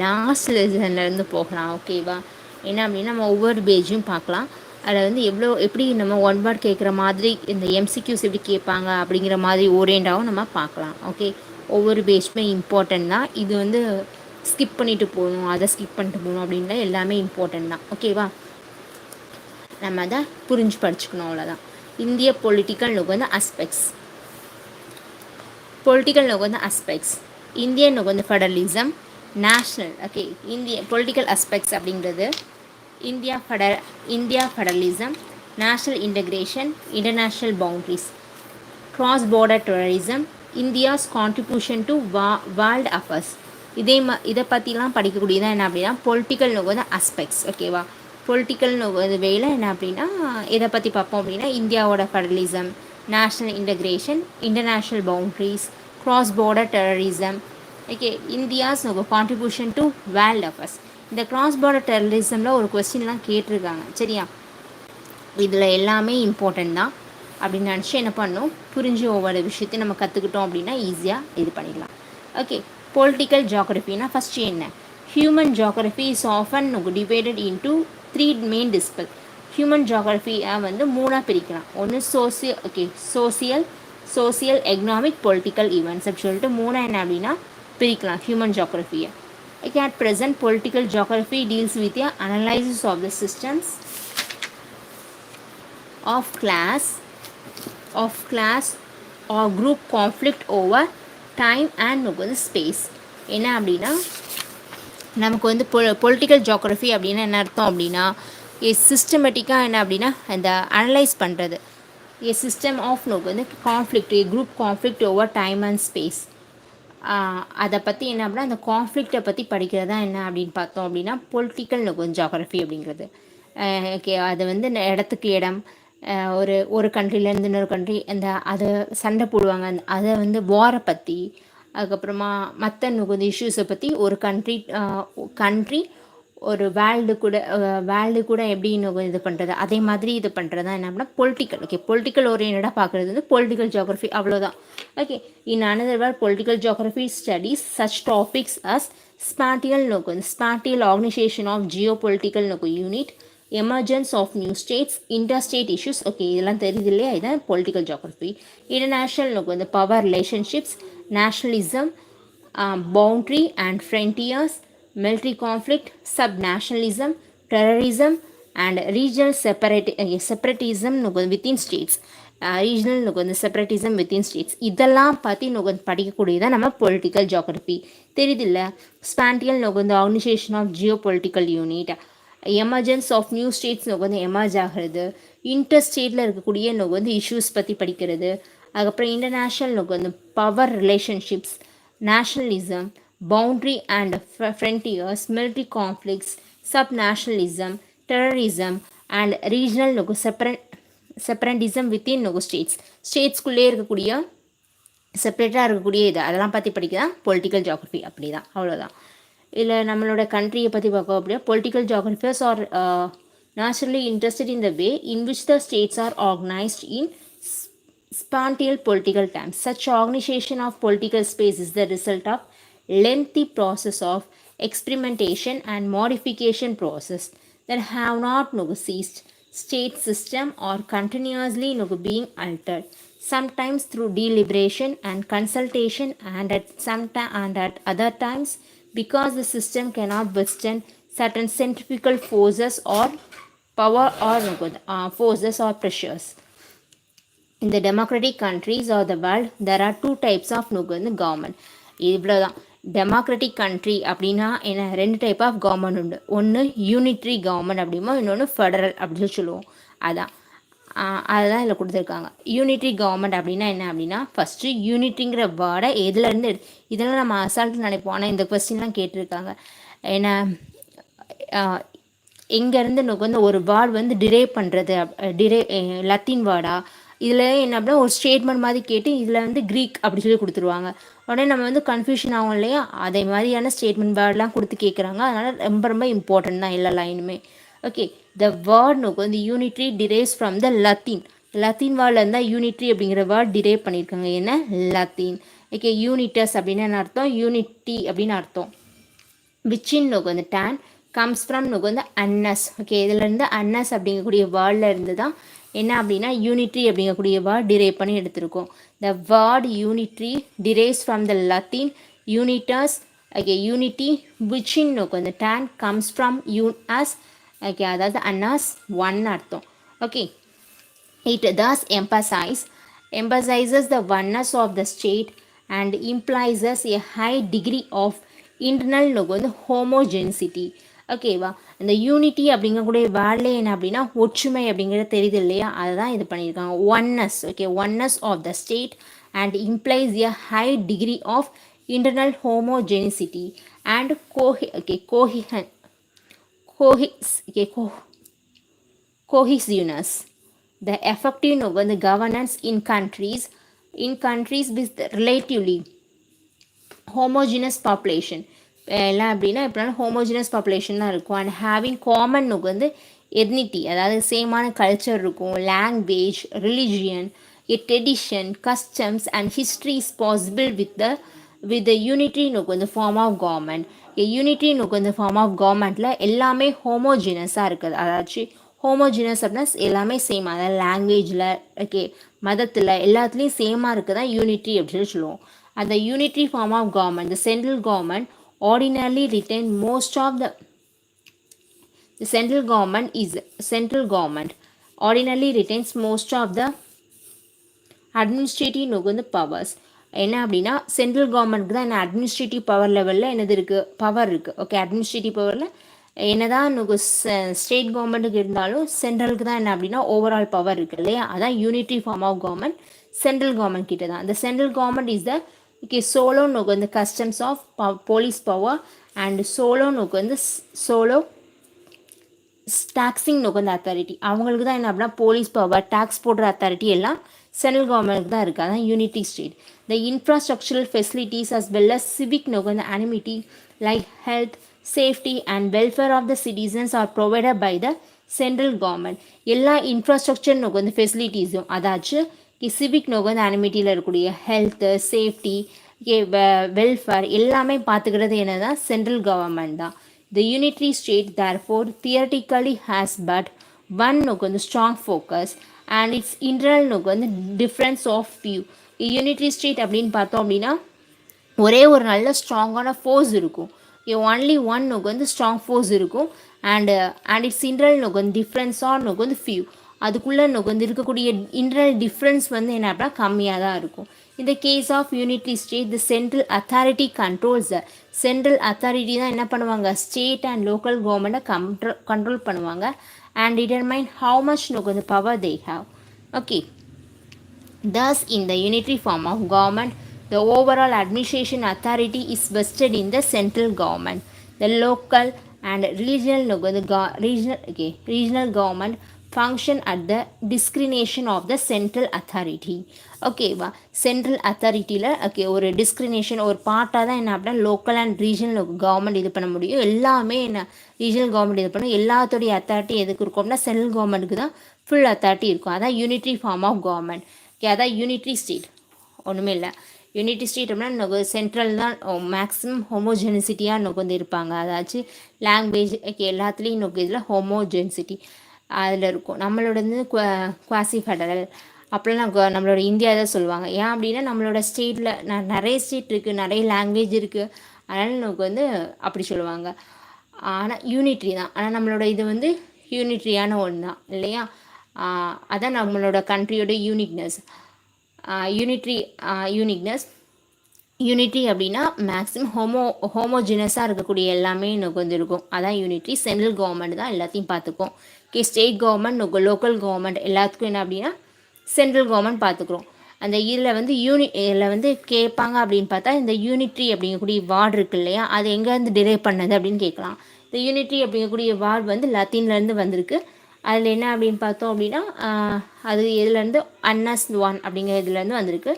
Last லெசன்லேருந்து போகலாம். ஓகேவா? என்ன அப்படின்னா நம்ம ஒவ்வொரு பேஜும் பார்க்கலாம். அதில் வந்து எப்படி நம்ம ஒன் வேர்ட் கேட்குற மாதிரி இந்த எம்சிக்யூஸ் எப்படி கேட்பாங்க அப்படிங்கிற மாதிரி ஓரியண்டாகவும் நம்ம பார்க்கலாம். ஓகே, ஒவ்வொரு பேஜுமே இம்பார்ட்டன்ட் தான். இது வந்து ஸ்கிப் பண்ணிவிட்டு போகணும், அதை ஸ்கிப் பண்ணிட்டு போகணும் அப்படின்லாம் எல்லாமே இம்பார்ட்டன்ட் தான். ஓகேவா? நம்ம அதை புரிஞ்சு படிச்சுக்கணும், அவ்வளோதான். இந்திய பொலிட்டிக்கல் நுகர்ந்த அஸ்பெக்ட்ஸ். பொலிட்டிக்கல் நுகர்ந்த அஸ்பெக்ட்ஸ் இந்தியன் நுகர்ந்த ஃபெடரலிசம், நேஷ்னல். ஓகே, இந்திய பொலிட்டிக்கல் அஸ்பெக்ட்ஸ் அப்படிங்கிறது India federalism, national integration, international boundaries, cross border terrorism, India's contribution to world affairs. இதை பற்றிலாம் படிக்கக்கூடியதான் என்ன அப்படின்னா பொலிட்டிக்கல் நுகர்ந்த அஸ்பெக்ட்ஸ். ஓகேவா? பொலிட்டிக்கல் நுகர்ந்த வேலை என்ன அப்படின்னா இதை பற்றி பார்ப்போம் அப்படின்னா இந்தியாவோட federalism, national integration, international boundaries, cross border terrorism. Okay, India's contribution to world affairs. இந்த cross border terrorismல ஒரு கொஸ்டின்லாம் கேட்டிருக்காங்க. சரியா? இதில் எல்லாமே இம்பார்ட்டன்ட் தான் அப்படின்னு நினச்சி என்ன பண்ணணும், புரிஞ்சு ஒவ்வொரு விஷயத்தையும் நம்ம கற்றுக்கிட்டோம் அப்படின்னா ஈஸியாக இது பண்ணிடலாம். ஓகே, பொலிட்டிக்கல் ஜியாகிரஃபினா ஃபஸ்ட்டு என்ன? Human geography is often divided into 3 main discipline. Human ஜியாகிரஃபியை வந்து 3ஆக பிரிக்கலாம். ஒன்று சோசியல் எக்கனாமிக் பொலிட்டிக்கல் ஈவெண்ட்ஸ் அப்படி சொல்லிட்டு 3 என்ன அப்படின்னா பிரிக்கலாம் ஹியூமன் ஜியாகிரஃபியை. Okay, at present political geography deals with analysis of the systems of class or group conflict over time and space. என்ன அப்படின்னா நமக்கு வந்து பொலிட்டிக்கல் ஜியாகிரஃபி அப்படின்னா என்ன அர்த்தம் அப்படின்னா சிஸ்டமேட்டிக்காக என்ன அப்படின்னா அந்த அனலைஸ் பண்ணுறது. சிஸ்டம் ஆஃப் வந்து conflict, group conflict over time and space. அதை பற்றி என்ன அப்படின்னா அந்த கான்ஃப்ளிக்டை பற்றி படிக்கிறது தான் என்ன அப்படின்னு பார்த்தோம் அப்படின்னா பொலிட்டிக்கல் ஜியாகிரஃபி அப்படிங்கிறது. ஓகே, அது வந்து இடத்துக்கு இடம், ஒரு கண்ட்ரிலேருந்து இன்னொரு கண்ட்ரி அதை சண்டை போடுவாங்க, அதை வந்து வாரை பற்றி, அதுக்கப்புறமா மற்ற இஷ்யூஸை பற்றி ஒரு கண்ட்ரி ஒரு வேர்ல்டு கூட எப்படி இது பண்ணுறது, அதே மாதிரி இது பண்ணுறது தான் என்ன அப்படின்னா பொலிட்டிக்கல். ஓகே, பொலிட்டிக்கல் ஓரியன்டாக பார்க்குறது வந்து பொலிட்டிக்கல் ஜியாகிரஃபி, அவ்வளோதான். Okay, in another word political geography studies such topics as spatial organisation of geopolitical unit, emergence of new states, interstate issues. Okay, இதெல்லாம் தெரியுது இல்லையா? இதுதான் பொலிட்டிக்கல் ஜியாகிரஃபி. இன்டர்நேஷ்னல் வந்து power relationships, nationalism, boundary and frontiers, military conflict, sub nationalism, terrorism and regional separatism within states. Regional வந்து separatism within states. இதெல்லாம் பற்றி படிக்கக்கூடியதான் நம்ம political geography. தெரியுது இல்லை? ஸ்பாண்டியல் வந்து organisation of geo political unit, emergence of new states வந்து emerge ஆகிறது, inter ஸ்டேட்டில் இருக்கக்கூடிய வந்து இஷ்யூஸ் பற்றி படிக்கிறது, அதுக்கப்புறம் இன்டர்நேஷ்னல் வந்து power relationships, nationalism, boundary and frontiers, military conflicts, sub nationalism, terrorism and regional separatism within ஸ்டேட்ஸ்குள்ளே இருக்கக்கூடிய செப்பரேட்டாக இருக்கக்கூடிய இது அதெல்லாம் பற்றி படிக்க பொலிட்டிக்கல் ஜியாகிரஃபி. அப்படி தான், அவ்வளோதான். இல்லை நம்மளோட கண்ட்ரியை பற்றி பார்க்க அப்படின்னா political geographers are naturally interested in the way in which the states are organized in spantial political times. Such organization of political space is the result of lengthy process of experimentation and modification process that have not ceased. State system are continuously being altered, sometimes through deliberation and consultation, and at other times because the system cannot withstand certain centrifugal forces or power or forces or pressures. In the democratic countries of the world, there are 2 types of government. இவ்வளோதான். Democratic country அப்படின்னா என்ன, 2 type of government உண்டு. ஒன்று unitary government அப்படிமோ, இன்னொன்று federal அப்படின்னு சொல்லுவோம். அதுதான் இதில் கொடுத்துருக்காங்க. யூனிட்ரி கவர்மெண்ட் அப்படின்னா என்ன அப்படின்னா ஃபஸ்ட்டு யூனிட்ரிங்கிற வேர்டை எதுலேருந்து இதெல்லாம் நம்ம அசால்ட்டு நினைப்போம். ஆனால் இந்த கொஸ்டின்லாம் கேட்டிருக்காங்க. ஏன்னா எங்கேருந்து வந்து ஒரு வேர்டு வந்து டிரைவ் பண்ணுறது, லத்தீன் வேர்டா, இதில் என்ன அப்படின்னா ஒரு ஸ்டேட்மெண்ட் மாதிரி கேட்டு இதில் வந்து க்ரீக் அப்படி சொல்லி கொடுத்துருவாங்க. உடனே நம்ம வந்து கன்ஃபியூஷன் ஆகும் இல்லையா? அதே மாதிரியான ஸ்டேட்மெண்ட் வேர்டெலாம் கொடுத்து கேட்குறாங்க. அதனால் ரொம்ப ரொம்ப இம்பார்ட்டன்ட் தான் எல்லா லைனுமே. ஓகே, த வேர்ட் வந்து unitary derives from the Latin வேர்டில் இருந்தால் யூனிட்ரி அப்படிங்கிற வேர்ட் டிரைவ் பண்ணியிருக்காங்க. என்ன? லத்தீன். ஓகே, யூனிட்டஸ் அப்படின்னு என்ன அர்த்தம்? யூனிட்டி அப்படின்னு அர்த்தம். விச்சின் நமக்கு வந்து டேன் கம்ஸ் ஃப்ரம் நமக்கு வந்து அன்னஸ். ஓகே, இதுலேருந்து அன்னஸ் அப்படிங்கக்கூடிய வேர்டில் இருந்து தான் என்ன அப்படின்னா யூனிட்ரி அப்படிங்கக்கூடிய வேர்ட் டிரைவ் பண்ணி எடுத்திருக்கோம். The word unitary derives from the Latin unitas. Okay, unity which in நமக்கு வந்து turn comes from unus. Okay, அதாவது அன்னாஸ் ஒன் அர்த்தம். Okay, it thus emphasizes the oneness of the state and implies a high degree of internal homogeneity. ஓகேவா, இந்த unity அப்படிங்கக்கூடிய வேர்ட்ல என்ன அப்படின்னா ஒற்றுமை அப்படிங்கிறது தெரியுது இல்லையா, அதுதான் இது பண்ணியிருக்காங்க. Oneness. Okay, oneness of the state and implies a high degree of internal homogeneity and cohesiveness. The effective the governance in countries with relatively homogeneous population எல்லாம் அப்படின்னா எப்படின்னா ஹோமோஜினஸ் பாப்புலேஷன் தான் இருக்கும். அண்ட் ஹேவிங் காமன் வந்து எத்னிட்டி, அதாவது சேமான culture இருக்கும், language, religion, tradition, customs and history is possible with the unitary வந்து form of government. Unitary வந்து ஃபார்ம் ஆஃப் கவர்மெண்ட்டில் எல்லாமே ஹோமோஜினஸாக இருக்குது. அதாச்சும் ஹோமோஜினஸ் அப்படின்னா எல்லாமே சேம், அதாவது லாங்குவேஜில், ஓகே, மதத்தில் எல்லாத்துலேயும் சேமாக இருக்குது தான் யூனிட்ரி அப்படின்னு சொல்லுவோம். அந்த unitary form of government, the central government ordinarily retain most of the central government ordinarily retains most of the administrative வந்து பவர்ஸ். என்ன அப்படின்னா சென்ட்ரல் கவர்மெண்ட்க்கு தான் என்ன அட்மினிஸ்ட்ரேட்டிவ் பவர் லெவலில் என்னது இருக்குது, பவர் இருக்குது. ஓகே, அட்மினிஸ்ட்ரேட்டிவ் பவரில் என்னதான் ஸ்டேட் கவர்மெண்ட்டுக்கு இருந்தாலும் சென்ட்ரலுக்கு தான் என்ன அப்படின்னா ஓவரால் பவர் இருக்குது இல்லையா, அதான் unitary form of government central government கிட்ட தான். இந்த central government is the okay சோலோ நோக்கு வந்து customs of police power and சோலோ நோக்கு வந்து சோலோ டாக்ஸிங் நோக்கு வந்து அத்தாரிட்டி. அவங்களுக்கு தான் என்ன அப்படின்னா போலீஸ் பவர், டேக்ஸ் போடுற அத்தாரிட்டி எல்லாம் சென்ட்ரல் கவர்மெண்ட்டுக்கு தான் இருக்குது. அதான் unity state. The infrastructural facilities as well as civic நோக்கு வந்து amenity like health, safety and welfare of the citizens are provided by the central government. எல்லா இன்ஃப்ராஸ்ட்ரக்சர் நோக்கு வந்து ஃபெசிலிட்டிஸும், அதாச்சும் சிவிக் நோக்கு வந்து அனிமிட்டியில் இருக்கக்கூடிய ஹெல்த்து, சேஃப்டி, வெல்ஃபேர் எல்லாமே பார்த்துக்கிறது என்னதான் சென்ட்ரல் கவர்மெண்ட் தான். The unitary state therefore theoretically has but one வந்து strong focus and its internal வந்து difference of view. Unitary state அப்படின்னு பார்த்தோம் அப்படின்னா ஒரே ஒரு நல்ல ஸ்ட்ராங்கான ஃபோர்ஸ் இருக்கும். ஒன்லி ஒன் வந்து ஸ்ட்ராங் ஃபோர்ஸ் இருக்கும். அண்ட் இட்ஸ் இன்டர்னல் வந்து டிஃப்ரென்ஸ் ஆர் வந்து ஃபியூ, அதுக்குள்ளே வந்து இருக்கக்கூடிய இன்டர்னல் டிஃப்ரென்ஸ் வந்து என்ன அப்படின்னா கம்மியாக தான் இருக்கும். இந்த case of unitary state the central authority controls. Central authority தான் என்ன பண்ணுவாங்க, ஸ்டேட் அண்ட் லோக்கல் கவர்மெண்ட்டை கண்ட்ரோல் பண்ணுவாங்க அண்ட் டிட்டர்மைன் ஹவு மச் வந்து power they have. Okay, thus in the unitary form of government the overall administration authority is vested in the central government. The local and regional government function at the discretion of the central authority. ஓகேவா, central அத்தாரிட்டியில் okay ஒரு டிஸ்கிரினேஷன் ஒரு பார்ட்டாக தான் என்ன அப்படின்னா local and regional government இது பண்ண முடியும். எல்லாமே என்ன ரீஜனல் கவர்மெண்ட் இது பண்ணும். எல்லாத்தோடைய அத்தாரிட்டி எதுக்கு இருக்கும் அப்படின்னா சென்ட்ரல் கவர்மெண்ட்டுக்கு தான் ஃபுல் அத்தாரிட்டி இருக்கும். அதான் unitary form of government. Okay, அதான் யூனிட்ரி ஸ்டேட். ஒன்றுமே இல்லை, யூனிட்ரி ஸ்டேட் அப்படின்னா நமக்கு சென்ட்ரல் தான் மேக்ஸிமம் ஹோமோஜெனிசிட்டியாக நமக்கு வந்து இருப்பாங்க. அதாச்சும் லாங்குவேஜ் ஓகே எல்லாத்துலேயும் நமக்கு இதில் ஹோமோஜெனிசிட்டி அதில் இருக்கும். நம்மளோட வந்து குவாசி ஃபெடரல் அப்படிலாம் நம்மளோட இந்தியா தான் சொல்லுவாங்க. ஏன் அப்படின்னா நம்மளோட ஸ்டேட்டில் நிறைய ஸ்டேட் இருக்குது, நிறைய லாங்குவேஜ் இருக்குது, அதனால் நமக்கு வந்து அப்படி சொல்லுவாங்க. ஆனால் யூனிட்ரி தான், ஆனால் நம்மளோட இது வந்து யூனிட்ரியான ஒன்று தான் இல்லையா. அதான் நம்மளோட கண்ட்ரியோட யூனிக்னஸ். யூனிட்ரி அப்படின்னா மேக்ஸிமம் ஹோமோஜினஸாக இருக்கக்கூடிய எல்லாமே எனக்கு வந்து இருக்கும். அதான் யூனிட்ரி. சென்ட்ரல் கவர்மெண்ட் தான் எல்லாத்தையும் பார்த்துக்கும். Okay, state government local government எல்லாத்துக்கும் என்ன அப்படின்னா சென்ட்ரல் கவர்மெண்ட் பார்த்துக்குறோம். அந்த இதில் வந்து இதில் வந்து கேட்பாங்க அப்படின்னு பார்த்தா இந்த யூனிட்ரி அப்படிங்கக்கூடிய வார்டு இருக்குது இல்லையா, அது எங்கேருந்து டிரைவ் பண்ணது அப்படின்னு கேட்கலாம். இந்த யூனிட்ரி அப்படிங்கக்கூடிய வார்டு வந்து லத்தீன்லேருந்து வந்திருக்கு. அதில் என்ன அப்படின்னு பார்த்தோம் அப்படின்னா அது இதுலேருந்து அன்னஸ் ஒன் அப்படிங்கிற இதுலேருந்து வந்திருக்கு,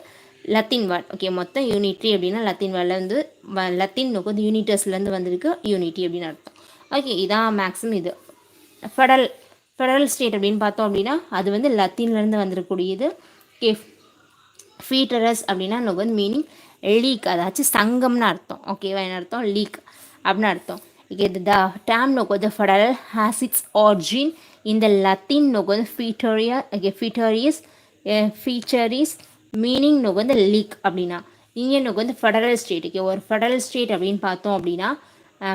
லத்தீன் வேர்ட். ஓகே, மொத்தம் யூனிட்ரி அப்படின்னா லத்தீன் வேர்ட்லேருந்து லத்தீன் வந்து யூனிட்டஸ்லேருந்து வந்திருக்கு, யூனிட்டி அப்படின்னு அர்த்தம். ஓகே, இதான் மேக்ஸிமம் இது. ஃபெடரல் ஸ்டேட் அப்படின்னு பார்த்தோம் அப்படின்னா அது வந்து லத்தீன்லேருந்து வந்துருக்கூடியது. ஓகே, ஃபீட்டரஸ் அப்படின்னா நமக்கு வந்து மீனிங் லீக், அதாச்சும் சங்கம்னு அர்த்தம். ஓகேவா, என்ன அர்த்தம், லீக். அப்படின்னு அர்த்தம். Okay, the term the federal has its origin in the Latin featureis meaning the league அப்படின்னா இங்கே ஃபெடரல் ஸ்டேட். ஓகே, ஒரு ஃபெடரல் ஸ்டேட் அப்படின்னு பார்த்தோம் அப்படின்னா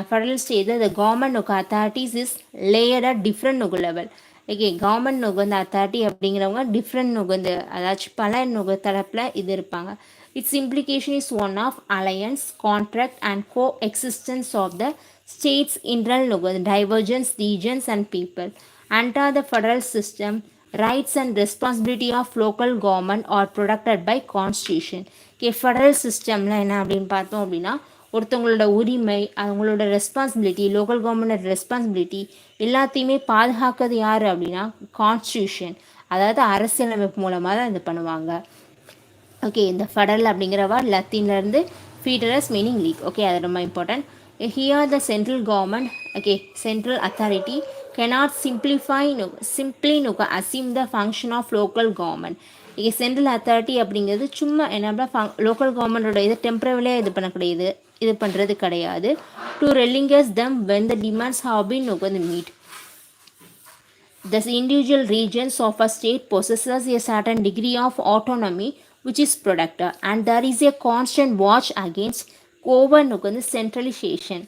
federal state the government authorities is layered at different level. Okay, government authority அப்படிங்கிறவங்க different அதாச்சும் பல தரப்பில் இது இருப்பாங்க. Its implication is one of alliance contract and coexistence of the states internal divergence regions and people. Under the federal system, rights and responsibility of local government are protected by constitution. Okay, federal சிஸ்டமில் என்ன அப்படின்னு பார்த்தோம் அப்படின்னா ஒருத்தவங்களோட உரிமை, அவங்களோட responsibility, local government responsibility எல்லாத்தையுமே பாதுகாக்கிறது யார் அப்படின்னா கான்ஸ்டியூஷன், அதாவது அரசியலமைப்பு மூலமாக தான் இது பண்ணுவாங்க. ஓகே, இந்த ஃபெடரல் அப்படிங்கிற வார்டு லத்தீன்லேருந்து ஃபீடரஸ் மீனிங் லீக். ஓகே, அது ரொம்ப important. Here the central government, okay, central authority cannot simply assume the function of local government. இங்கே சென்ட்ரல் அத்தாரிட்டி அப்படிங்கிறது சும்மா என்ன லோக்கல் கவர்மெண்டோட இது டெம்பரவரியாக இது பண்ணுறது கிடையாது. To relinquish them when the demands have been met. The individual regions of a state possesses a certain degree of autonomy which is protected, and there is a constant watch against over centralization.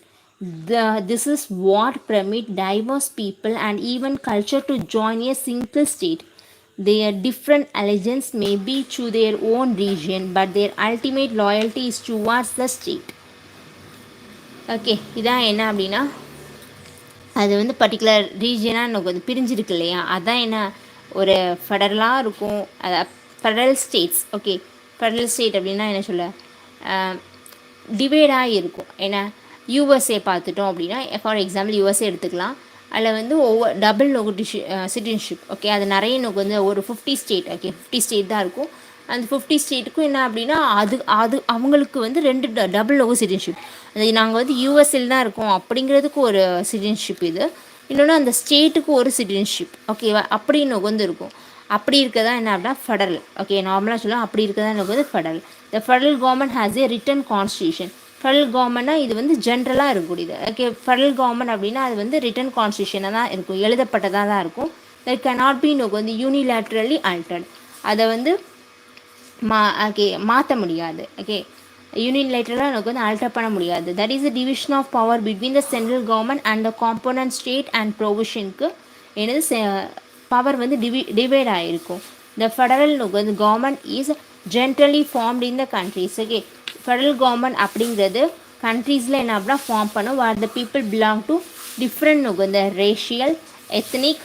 This is what permits diverse people and even culture to join a single state. Their different allegiance may be to their own region, but their ultimate loyalty is towards the state. Okay, இதான் என்ன அப்படின்னா அது particular ரீஜனாக நமக்கு பிரிஞ்சிருக்கு இல்லையா, அதான் என்ன ஒரு ஃபெடரலாக இருக்கும். Federal states. Okay, federal state அப்படின்னா என்ன சொல்ல டிவைடாக இருக்கும். ஏன்னா யூஎஸ்ஏ பார்த்துட்டோம் அப்படின்னா ஃபார் எக்ஸாம்பிள் யூஎஸ்ஏ எடுத்துக்கலாம். அதில் ஒவ்வொரு டபுள் சிட்டிசன்ஷிப். ஓகே, அது நிறைய ஒரு 50 ஸ்டேட். ஓகே, 50 ஸ்டேட் தான் இருக்கும். அந்த 50 ஸ்டேட்டுக்கும் என்ன அப்படின்னா அது அவங்களுக்கு 2 டபுள் சிட்டிசன்ஷிப். அது நாங்கள் யூஎஸ்ஏல தான் இருக்கோம் அப்படிங்கிறதுக்கு ஒரு சிட்டிசன்ஷிப் இது. இன்னொன்று அந்த ஸ்டேட்டுக்கு ஒரு சிட்டிசன்ஷிப். ஓகேவா, அப்படின்னு இருக்கும். அப்படி இருக்கதா என்ன அப்படின்னா ஃபெடரல். ஓகே, நார்மலாக சொல்லலாம் அப்படி இருக்கதா federal. The federal government has a written constitution. Federal கவர்மெண்ட்னா இது ஜென்ரலாக இருக்கக்கூடியது. ஓகே, ஃபெடரல் கவர்மெண்ட் அப்படின்னா அது ரிட்டன் கான்ஸ்டியூஷனாக தான் இருக்கும், எழுதப்பட்டதாக தான் இருக்கும். That cannot be unilaterally altered. அதை மாற்ற முடியாது. ஓகே, யூனிலேட்டரலாக எனக்கு ஆல்டர் பண்ண முடியாது. That is the division of power between the central government and the component state and ப்ரொவிஷனுக்கு என்னது பவர் டிவைட் ஆகிருக்கும். The federal government is generally formed in the countries. Okay, federal government அப்படிங்கிறது கண்ட்ரீஸில் என்ன அப்படின்னா ஃபார்ம் பண்ணும் where the people belong to different இந்த racial, ethnic,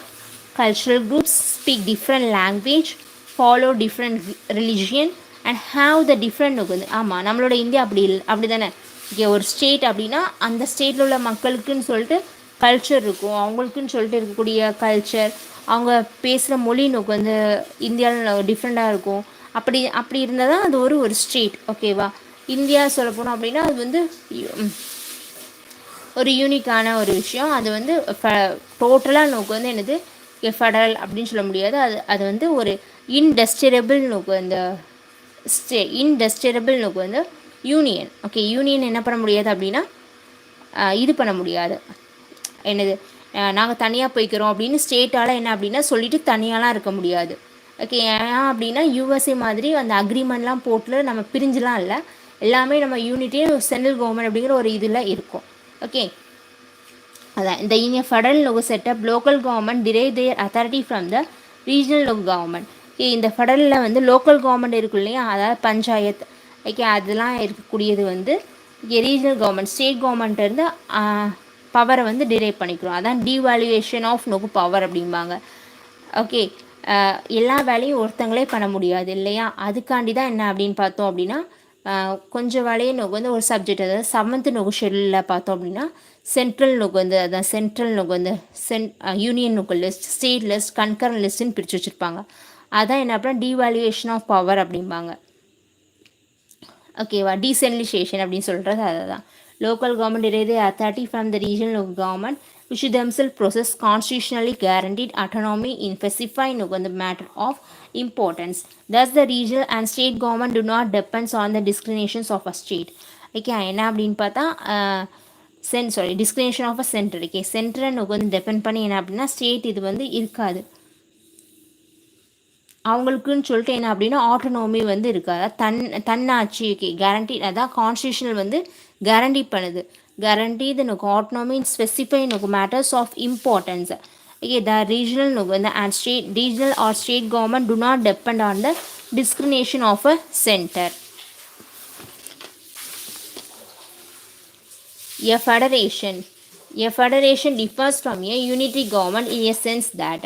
cultural groups, speak different language, follow different religion and have the different ஆமாம், நம்மளோட India அப்படி தானே. இங்கே ஒரு ஸ்டேட் அப்படின்னா அந்த ஸ்டேட்டில் உள்ள மக்களுக்குன்னு சொல்லிட்டு கல்ச்சர் இருக்கும், அவங்களுக்குன்னு சொல்லிட்டு இருக்கக்கூடிய கல்ச்சர், அவங்க பேசுகிற மொழி இந்தியாவில் டிஃப்ரெண்ட்டாக இருக்கும். அப்படி இருந்தால் தான் அது ஒரு ஸ்டேட். ஓகேவா, இந்தியா சொல்ல போனோம் அப்படின்னா அது ஒரு யூனிக்கான ஒரு விஷயம். அது டோட்டலாக நமக்கு என்னது ஃபெடரல் அப்படின்னு சொல்ல முடியாது. அது ஒரு இன்டஸ்டரபிள் இந்த இன்டஸ்டரபிள் யூனியன். ஓகே, யூனியன் என்ன பண்ண முடியாது அப்படின்னா இது பண்ண முடியாது. என்னது நாங்கள் தனியாக போய்க்கிறோம் அப்படின்னு ஸ்டேட்டால் என்ன அப்படின்னா சொல்லிவிட்டு தனியாலாம் இருக்க முடியாது. ஓகே, ஏன் அப்படின்னா யூஎஸ்ஏ மாதிரி அந்த அக்ரிமெண்ட்லாம் போட்டு நம்ம பிரிஞ்சுலாம் இல்லை, எல்லாமே நம்ம யூனிட்டே சென்ட்ரல் கவர்மெண்ட் அப்படிங்கிற ஒரு இதில் இருக்கும். ஓகே, அதான் இந்த இந்திய federal setup local government derive their authority from the regional government. இந்த ஃபெடரலில் லோக்கல் கவர்மெண்ட் இருக்கும் இல்லையா, அதாவது பஞ்சாயத்து. ஓகே, அதெல்லாம் இருக்கக்கூடியது ரீஜனல் கவர்மெண்ட் ஸ்டேட் கவர்மெண்ட்டிருந்து பவரை டிரைவ் பண்ணிக்கிறோம். அதான் டிவாலுவேஷன் ஆஃப் பவர் அப்படிம்பாங்க. ஓகே, எல்லா வேலையும் ஒருத்தங்களே பண்ண முடியாது இல்லையா, அதுக்காண்டி தான் என்ன அப்படின்னு பார்த்தோம் அப்படின்னா கொஞ்சம் வேலையை ஒரு சப்ஜெக்ட், அதாவது 7th ஷெட்யூலில் பார்த்தோம் அப்படின்னா சென்ட்ரல் அதான் central union list, state list, concurrent லிஸ்ட்டுன்னு பிரித்து வச்சுருப்பாங்க. அதான் என்ன அப்படின்னா டிவாலுவேஷன் ஆஃப் பவர் அப்படிம்பாங்க. ஓகேவா, டீசென்ட்ரலைசேஷன் அப்படின்னு சொல்கிறது அதுதான். Local government derive the authority from the regional government, which themselves possess constitutionally guaranteed autonomy in specifying the matter of importance. Thus, the regional and state government do not depend on the discriminations of a state. Okay, என்ன அப்படின்னு பார்த்தா discrimination of a centre. Okay, சென்டரை நமக்கு வந்து depend பண்ணி என்ன அப்படின்னா state இது வந்து இருக்காது. அவங்களுக்குன்னு சொல்லிட்டு என்ன அப்படின்னா ஆட்டோனோமி வந்து இருக்காது. தன்னாட்சி. ஓகே, கேரண்டி, அதான் கான்ஸ்டியூஷனல் வந்து கேரண்டி பண்ணுது. கேரண்டி நமக்கு ஆட்டோனோமி இன் ஸ்பெசிஃபை நமக்கு matters of importance. Okay, the regional நமக்கு வந்து and state regional or state government do not depend on the discrimination of a center. A federation. A federation differs from a unitary government in a sense that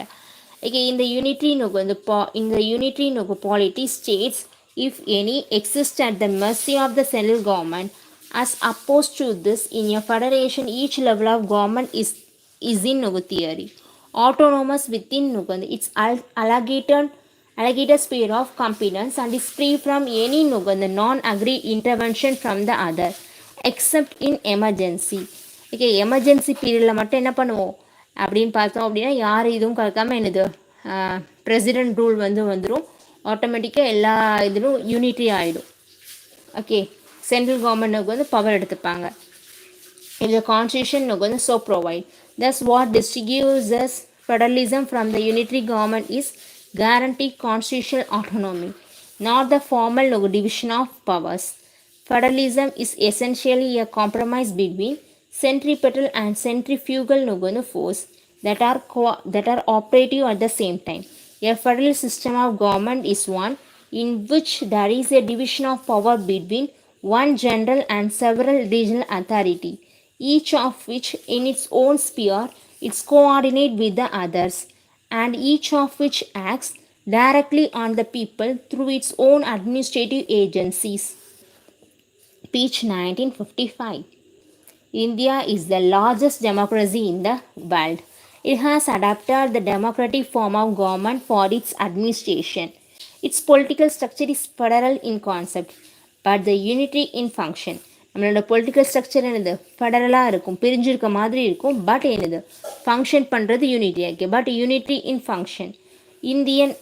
okay, in the unitary polity states, if any, exist at the mercy of the central government. As opposed to this, in a federation, each level of government is in theory autonomous within its allocated sphere of competence and is free from any non-agreed intervention from the other except in emergency. Okay, emergency பீரியடில் மட்டும் என்ன பண்ணுவோம் அப்படின்னு பார்த்தோம் அப்படின்னா யார் இதுவும் கலக்காமல் என்னது பிரசிடென்ட் ரூல் வந்துடும். ஆட்டோமேட்டிக்காக எல்லா இதிலும் யூனிட்ரி ஆகிடும். ஓகே, சென்ட்ரல் கவர்மெண்ட்டுக்கு வந்து பவர் எடுத்துப்பாங்க. இந்த கான்ஸ்டியூஷன் வந்து so provide. Thus what distinguishes federalism from the unitary government is guaranteed constitutional autonomy, not the formal division of powers. Federalism is essentially a compromise between centripetal and centrifugal force that are operative at the same time. A federal system of government is one in which there is a division of power between one general and several regional authority, each of which in its own sphere is coordinate with the others, and each of which acts directly on the people through its own administrative agencies. Page 1955. India is the largest democracy in the world. It has adopted the democratic form of government for its administration. Its political structure is federal in concept, but the unitary in function. நம்மளோட political structure என்னது ஃபெடரலாக இருக்கும், பிரிஞ்சிருக்க மாதிரி இருக்கும். But என்னது function பண்ணுறது unity. Okay, but unitary in function. Indian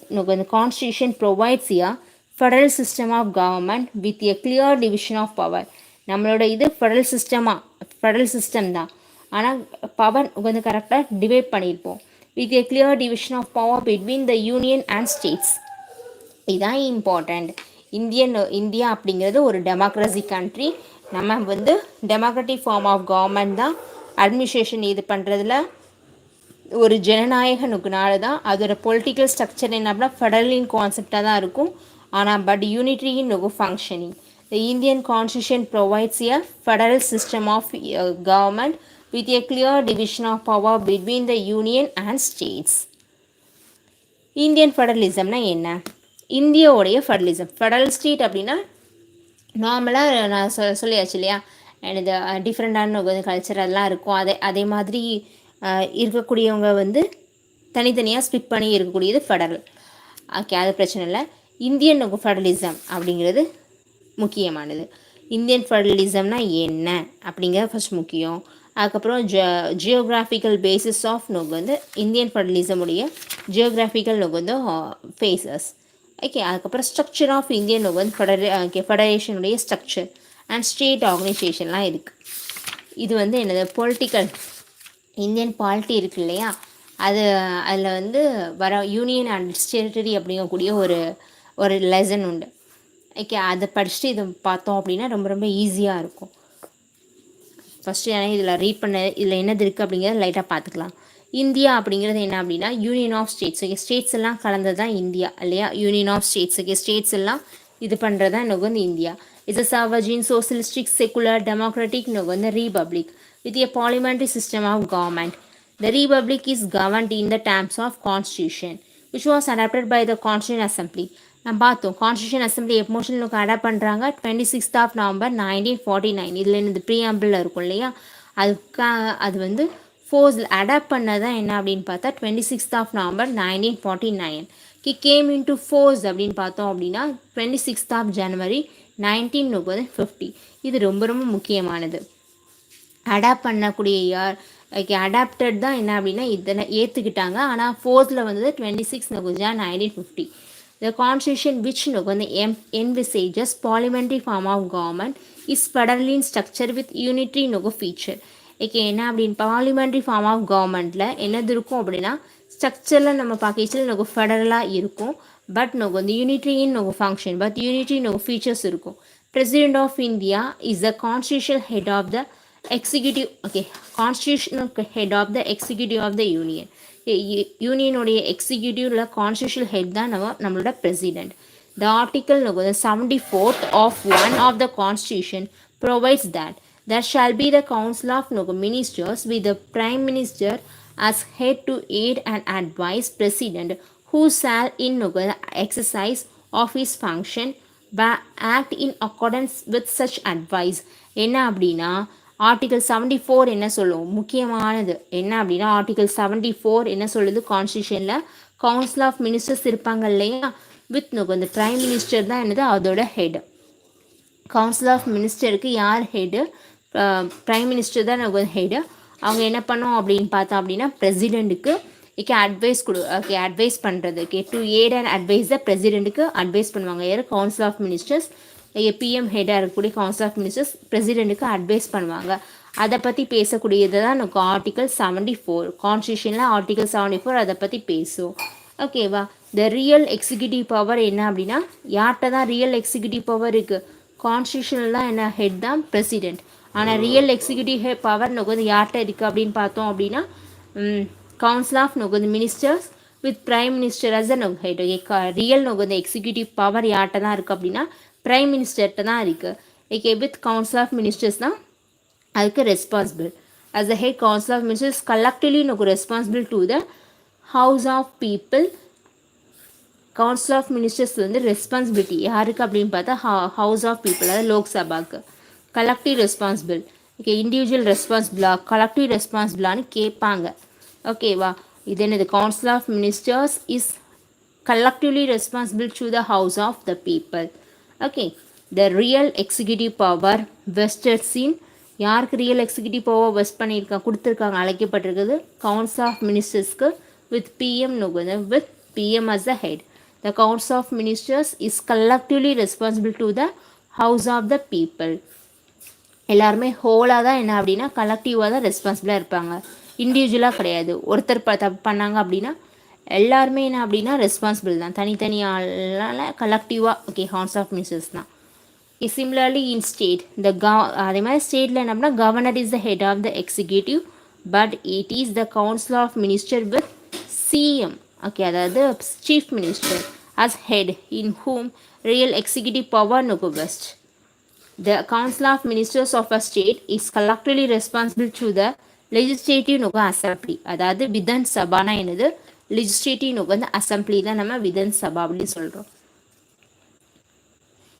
constitution provides a federal system of government with a clear division of power. நம்மளோட இது federal system தான், ஆனால் பவர் வந்து கரெக்டாக டிவைட் பண்ணியிருப்போம். With a clear division of power between the union and states. இதுதான் important. India அப்படிங்கிறது ஒரு டெமோக்ரஸி கண்ட்ரி. நம்ம வந்து டெமோக்ராட்டிக் ஃபார்ம் ஆஃப் கவர்மெண்ட் தான். அட்மினிஸ்ட்ரேஷன் இது பண்ணுறதுல ஒரு ஜனநாயக நாடு தான். அதோட பொலிட்டிக்கல் ஸ்ட்ரக்சர் என்ன அப்படின்னா ஃபெடரலின் கான்செப்டாக தான் இருக்கும். ஆனால் பட் யூனிட்ரியின் functioning. The Indian Constitution provides a federal system of government with a clear division of power between the union and states. Indian ஃபெடரலிசம்னா என்ன? இந்தியாவுடைய ஃபெடரல் ஸ்டேட் அப்படின்னா நார்மலாக நான் சொல்லியாச்சு இல்லையா, எனது டிஃப்ரெண்டான கல்ச்சர் அதெல்லாம் இருக்கும். அதே மாதிரி இருக்கக்கூடியவங்க வந்து தனித்தனியாக ஸ்பிட் பண்ணி இருக்கக்கூடியது ஃபெடரல். ஓகே, அது பிரச்சனை இல்லை. இந்தியன் ஃபெடரலிசம் அப்படிங்கிறது முக்கியமானது. இந்தியன் ஃபெடரலிசம்னா என்ன அப்படிங்கிறது ஃபஸ்ட் முக்கியம். அதுக்கப்புறம் ஜியோகிராஃபிக்கல் பேசிஸ் ஆஃப் வந்து இந்தியன் ஃபெடரலிசமுடைய ஜியோகிராஃபிக்கல் வந்து ஃபேஸஸ். ஓகே, அதுக்கப்புறம் ஸ்ட்ரக்சர் ஆஃப் இந்தியன் வந்து ஃபெடரேஷனுடைய ஸ்ட்ரக்சர் அண்ட் ஸ்டேட் ஆர்கனைசேஷன்லாம் இருக்குது. இது வந்து என்னது பொலிட்டிக்கல் இந்தியன் பாலிட்டி இருக்கு இல்லையா, அதில் வந்து வர யூனியன் அண்ட் டெரிட்டரி அப்படிங்கக்கூடிய ஒரு லெசன் உண்டு. ஓகே, அதை படிச்சுட்டு இதை பார்த்தோம் அப்படின்னா ரொம்ப ரொம்ப ஈஸியாக இருக்கும். ஃபஸ்ட்டு இதில் ரீட் பண்ண இதில் என்னது இருக்குது அப்படிங்கிறத லைட்டாக பார்த்துக்கலாம். இந்தியா அப்படிங்கிறது என்ன அப்படின்னா union of states. Okay, states எல்லாம் கலந்தது தான் இந்தியா இல்லையா, union of states. Okay, states எல்லாம் இது பண்ணுறது தான் எனக்கு வந்து India. It's a sovereign socialistic secular democratic எனக்கு வந்து republic with a parliamentary system of government. The republic is governed in the terms of constitution, which was adopted by the Constituent Assembly. நம்ம பார்த்தோம் கான்ஸ்டியூஷன் அசம்பிளி எமோஷனுக்கு அடாப்ட் பண்ணுறாங்க 26th November 1949. இதில் இந்த ப்ரீஆம்பிளில் இருக்கும் இல்லையா, அது வந்து ஃபோர்ஸில் அடாப்ட் பண்ணதான் என்ன அப்படின்னு பார்த்தா 26th November 1949. Game into force அப்படின்னு பார்த்தோம் அப்படின்னா 26th January 1950. இது ரொம்ப ரொம்ப முக்கியமானது. அடாப்ட் பண்ணக்கூடிய யார், ஓகே, அடாப்டட் தான் என்ன அப்படின்னா இதனை ஏற்றுக்கிட்டாங்க. ஆனால் ஃபோர்ஸில் வந்தது 26 January 1950. The constitution which envisages parliamentary form of government is federal in structure with unitary feature. Okay, என்ன அப்படின்னு பார்லிமெண்ட்ரி ஃபார்ம் ஆஃப் கவர்மெண்ட்டில் என்னது இருக்கும் அப்படின்னா, ஸ்ட்ரக்சரில் நம்ம பார்க்கச்சில் நமக்கு ஃபெடரலாக இருக்கும். பட் நமக்கு வந்து யூனிட்ரி இன் நமக்கு ஃபங்க்ஷன், பட் யூனிட்ரி நமக்கு ஃபீச்சர்ஸ் இருக்கும். President of India is the constitutional head of the executive, okay, constitutional head of the executive of the union. யூனியனுடைய எக்ஸிக்யூட்டிவ்ல கான்ஸ்டியூஷனல் ஹெட் தான் நம்மளோட president. The article 74th of 1 of the constitution provides that there shall be the council of ministers with the prime minister as head to aid and advise president, who shall in exercise of his function act in accordance with such advice. என்ன அப்படின்னா article 74 என்ன சொல்லும், முக்கியமானது என்ன அப்படின்னா article 74 என்ன சொல்லுது, கான்ஸ்டியூஷனில் council of ministers இருப்பாங்க இல்லையா, வித் இந்த பிரைம் மினிஸ்டர் தான் என்னது அதோட ஹெட். கவுன்சில் ஆஃப் மினிஸ்டருக்கு யார் ஹெடு, பிரைம் மினிஸ்டர் தான் ஹெடு. அவங்க என்ன பண்ணோம் அப்படின்னு பார்த்தோம் அப்படின்னா பிரசிடெண்ட்டுக்கு அட்வைஸ் அட்வைஸ் பண்ணுறது to aid and advise the பிரசிடெண்ட்டுக்கு அட்வைஸ் பண்ணுவாங்க. யார், கவுன்சில் ஆஃப் மினிஸ்டர்ஸ். பிஎம் ஹெட்டாக இருக்கக்கூடிய கவுன்சில் ஆஃப் மினிஸ்டர்ஸ் பிரசிடெண்ட்டுக்கு அட்வைஸ் பண்ணுவாங்க. அதை பற்றி பேசக்கூடியது தான் எனக்கு ஆர்டிகல் 74 கான்ஸ்டியூஷனில் ஆர்டிகல் 74 அதை பற்றி பேசும். ஓகேவா. த ரியல் எக்ஸிக்யூட்டிவ் பவர் என்ன அப்படின்னா, யார்கிட்ட தான் ரியல் எக்ஸிக்யூட்டிவ் பவர் இருக்குது, கான்ஸ்டியூஷனில் தான் என்ன ஹெட் தான் பிரசிடெண்ட். ஆனால் ரியல் எக்ஸிக்யூட்டிவ் பவர் வந்து யார்கிட்ட இருக்குது அப்படின்னு பார்த்தோம் அப்படின்னா council of ministers with prime minister as a head. Real executive power யார்கிட்ட தான் இருக்குது அப்படின்னா பிரைம் மினிஸ்டர்கிட்ட தான் இருக்குது. Okay, with council of ministers தான் அதுக்கு responsible. As a head council of ministers collectively responsible to the house of people. Council of ministers வந்து ரெஸ்பான்சிபிலிட்டி யாருக்கு அப்படின்னு பார்த்தா ஹவுஸ் ஆஃப் பீப்புள், அதாவது லோக்சபாக்கு. Collective responsible. ஓகே, இண்டிவிஜுவல் ரெஸ்பான்சிபிளா கலெக்டிவ் ரெஸ்பான்சிபிளான்னு கேட்பாங்க. ஓகேவா. இது என்னது, council of ministers is collectively responsible to the house of the people. Okay, the real executive power vested in யாருக்கு ரியல் எக்ஸிக்யூட்டிவ் பவர் வெஸ்ட் பண்ணியிருக்காங்க கொடுத்துருக்காங்க அழைக்கப்பட்டிருக்குது கவுன்சில் ஆஃப் மினிஸ்டர்ஸ்க்கு with PM with PM as the head. The council of ministers is collectively responsible to the house of the people. எல்லாருமே ஹோலாக தான் என்ன அப்படின்னா கலெக்டிவாக தான் ரெஸ்பான்சிபிளாக இருப்பாங்க, இண்டிவிஜுவலாக கிடையாது. ஒருத்தர் தப்பு பண்ணாங்க அப்படின்னா எல்லாருமே என்ன அப்படின்னா ரெஸ்பான்சிபிள் தான், தனித்தனியால் கலெக்டிவாக. ஓகே, ஹவுஸ் ஆஃப் மினிஸ்டர்ஸ் தான். சிமிலர்லி இன் ஸ்டேட் அதே மாதிரி ஸ்டேட்டில் என்ன அப்படின்னா governor is the head of the executive, but it is the council of minister with CM. Okay, அதாவது chief minister as head in whom real executive power vest. The Council of Ministers of a state is collectively responsible to the legislative assembly. அதாவது விதன் சபானா என்னது, legislative assembly தான் நம்ம விதன் சபா அப்படின்னு சொல்கிறோம்.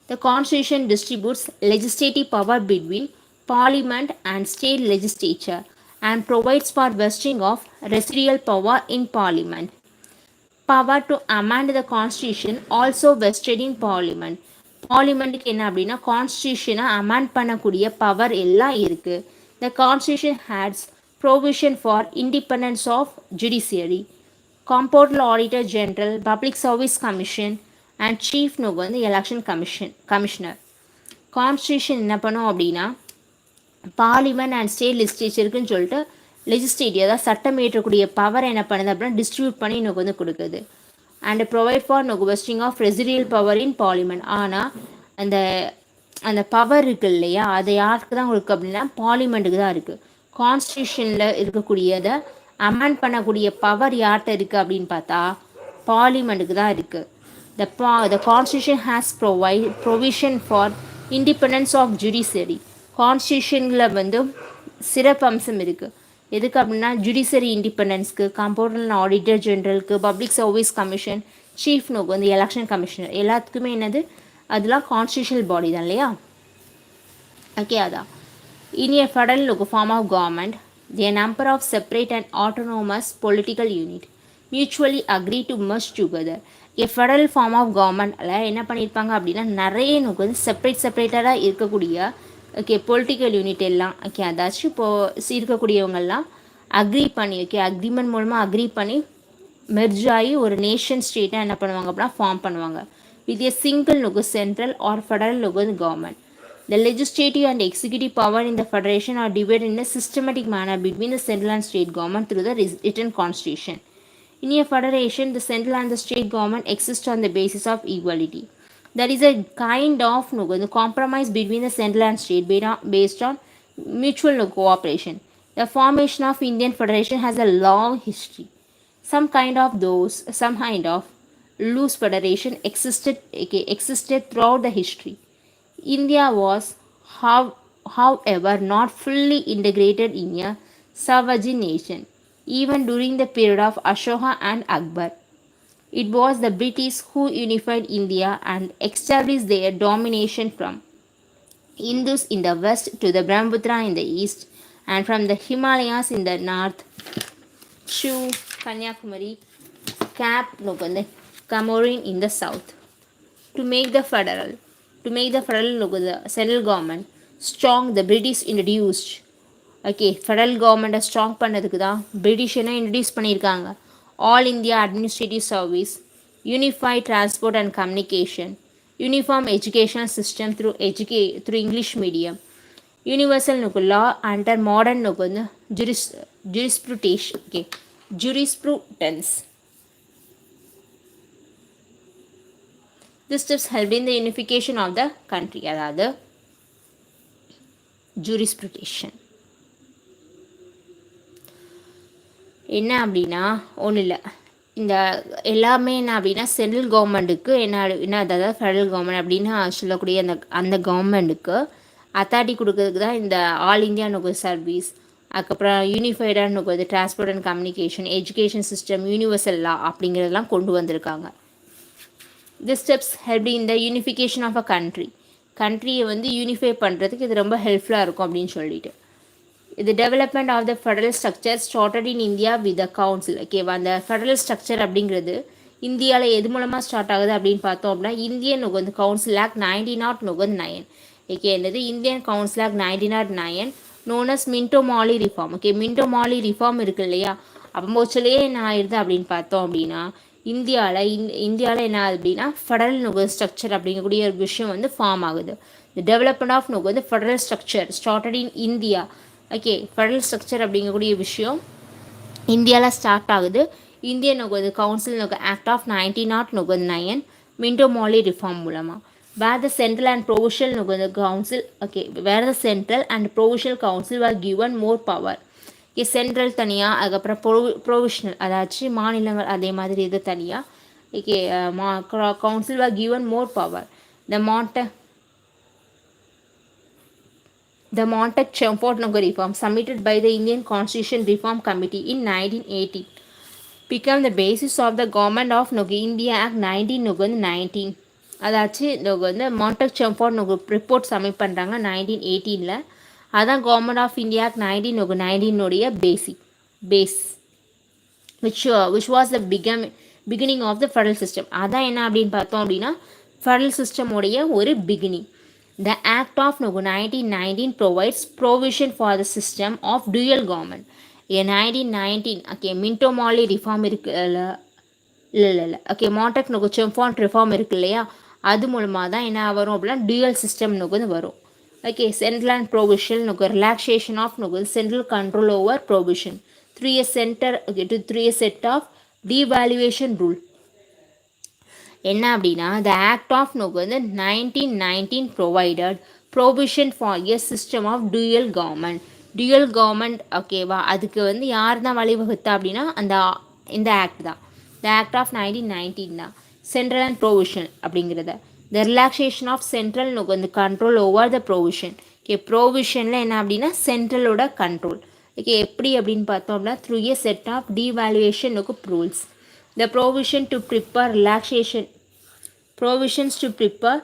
The constitution distributes legislative power between parliament and state legislature and provides for vesting of residual power in parliament. Power to amend the constitution also vested in parliament. பார்லிமெண்ட்டுக்கு என்ன அப்படின்னா கான்ஸ்டியூஷனை amend பண்ணக்கூடிய power எல்லாம் இருக்குது. The constitution has provision for independence of judiciary, comptroller auditor general, public service commission and chief வந்து election commissioner. Constitution என்ன பண்ணும் அப்படின்னா parliament and state லெஜிஸ்லேச்சருக்குன்னு சொல்லிட்டு லெஜிஸ்லேட்டிவ் அதாவது சட்டம் இயற்றக்கூடிய பவர் என்ன பண்ணுது அப்படின்னா டிஸ்ட்ரிபியூட் பண்ணி வந்து கொடுக்குது. And provide for vesting of residual power in parliament. ஆனால் அந்த பவர் இருக்குது இல்லையா, அது யாருக்கு தான் இருக்குது அப்படின்னா பார்லிமெண்ட்டுக்கு தான் இருக்குது. கான்ஸ்டியூஷனில் இருக்கக்கூடியதை அமெண்ட் பண்ணக்கூடிய பவர் யார்கிட்ட இருக்குது அப்படின்னு பார்த்தா பார்லிமெண்ட்டுக்கு தான் இருக்குது. The constitution has provision for independence of judiciary. கான்ஸ்டியூஷனில் வந்து சிறப்பம்சம் இருக்குது. எதுக்கு அப்படின்னா ஜுடிஷியரி இண்டிபெண்டன்ஸ்க்கு, கம்பவுண்டர் ஆடிட்டர் ஜெனரலுக்கு, பப்ளிக் சர்வீஸ் கமிஷன், சீஃப் வந்து எலெக்ஷன் கமிஷனர் எல்லாத்துக்குமே என்னது அதெல்லாம் கான்ஸ்டியூஷனல் பாடி தான் இல்லையா. ஓகே, அதான் in a federal form of government the number of separate and autonomous political unit mutually agree to merge together. A federal form of கவர்மெண்ட்டில் என்ன பண்ணியிருப்பாங்க அப்படின்னா நிறைய வந்து செப்பரேட்டாக இருக்கக்கூடிய ஓகே பொலிட்டிக்கல் யூனிட் எல்லாம் ஓகே அதாச்சும் இப்போது இருக்கக்கூடியவங்கெல்லாம் அக்ரி பண்ணி ஓகே அக்ரிமெண்ட் மூலமாக அக்ரி பண்ணி மெர்ஜ் ஆகி ஒரு நேஷன் ஸ்டேட்டாக என்ன பண்ணுவாங்க அப்படின்னா ஃபார்ம் பண்ணுவாங்க with a single central or federal government. The legislative and executive power in the federation are divided in a systematic manner between the central and state government through the written constitution. In a federation, the central and the state government exist on the basis of equality. There is a kind of compromise between the central and state based on mutual cooperation. The formation of Indian Federation has a long history. Some kind of loose federation existed throughout the history. India was, however, not fully integrated in a sovereign nation, even during the period of Ashoka and Akbar. It was the British who unified India and established their domination from Indus in the west to the Brahmaputra in the east, and from the Himalayas in the north to Kanyakumari, Cap Cameroon in the south. To make the federal the central government strong, the British introduced federal கவர்மெண்ட்டை strong பண்ணதுக்கு தான் British என்ன introduce பண்ணியிருக்காங்க, all India administrative service, unified transport and communication, uniform educational system through English medium, universal law under modern jurisprudence. This steps helped in the unification of the country, அதாவது jurisprudence. என்ன அப்படின்னா ஒன்றும் இல்லை, இந்த எல்லாமே என்ன அப்படின்னா சென்ட்ரல் கவர்மெண்ட்டுக்கு என்ன அதாவது ஃபெடரல் கவர்மெண்ட் அப்படின்னு சொல்லக்கூடிய அந்த கவர்மெண்ட்டுக்கு அத்தாரிட்டி கொடுக்கறதுக்கு தான் இந்த ஆல் இந்தியா சர்வீஸ், அதுக்கப்புறம் யூனிஃபைடாக transport and communication, education system, universal law அப்படிங்கிறதெல்லாம் கொண்டு வந்திருக்காங்க. This steps helped in the unification of a country. கண்ட்ரியை யூனிஃபை பண்ணுறதுக்கு இது ரொம்ப ஹெல்ப்ஃபுல்லாக இருக்கும் அப்படின்னு சொல்லிட்டு. The development of the federal structure started in India with the council. ஓகேவா, அந்த ஃபெடரல் ஸ்ட்ரக்சர் அப்படிங்கிறது இந்தியாவில் எது மூலமாக ஸ்டார்ட் ஆகுது அப்படின்னு பார்த்தோம் அப்படின்னா இந்தியன் கவுன்சில் ஆக்ட் 1909. ஓகே, என்னது Indian council act 1909 known as Minto Morley reform. Okay, Minto Morley reform இருக்கு இல்லையா, அப்போச்சிலே என்ன ஆயிடுது அப்படின்னு பார்த்தோம் அப்படின்னா இந்தியாவில் என்ன ஆகுது அப்படின்னா ஃபெடரல் ஸ்ட்ரக்சர் அப்படிங்கக்கூடிய ஒரு விஷயம் ஃபார்ம் ஆகுது. The development of federal structure started in India. Okay, federal structure அப்படிங்கக்கூடிய விஷயம் இந்தியாவில் ஸ்டார்ட் ஆகுது. Indian council act of 1909 Minto Morley reform மூலமாக. where the central and provincial council where the central and provincial council were given more power. Central தனியாக, அதுக்கப்புறம் provisional அதாச்சு மாநிலங்கள் அதே மாதிரி இது தனியாக. Council were given more power. The Montauk-Chelmsford reform submitted by the Indian Constitution Reform Committee in 1980 became the basis of the Government of India Act 1919. அதாச்சு மாண்டக்-செம்ஃபோர்ட் report submit பண்ணுறாங்க 1918. அதான் government of India act 1919 base which was the beginning of the federal system. அதான் என்ன அப்படின்னு பார்த்தோம் அப்படின்னா federal சிஸ்டமுடைய ஒரு beginning. The Act of 1919 provides provision for the system of dual government. In 1919 Minto Morley reform இருக்கு இல்லை மாண்டக்-செம்ஃபோர்ட் ரிஃபார்ம் இருக்கு இல்லையா, அது மூலமாக தான் என்ன வரும் அப்படின்னா டியூயல் சிஸ்டம் வரும். Okay, central and provisional relaxation of central control over provision through a set of devaluation rule. என்ன அப்படின்னா the act of 1919 provided provision for a system of dual government. ஓகேவா, அதுக்கு யார் தான் வழிவகுத்தா அப்படின்னா இந்த ஆக்ட் தான், த ஆக்ட் ஆஃப் 1919 தான். சென்ட்ரல் அண்ட் ப்ரொவிஷன் அப்படிங்கிறத the relaxation of central control over the provision. Okay, ப்ரொவிஷனில் என்ன அப்படின்னா சென்ட்ரலோட கண்ட்ரோல். ஓகே, எப்படி அப்படின்னு பார்த்தோம் அப்படின்னா through a set of devaluation rules. The provisions to prepare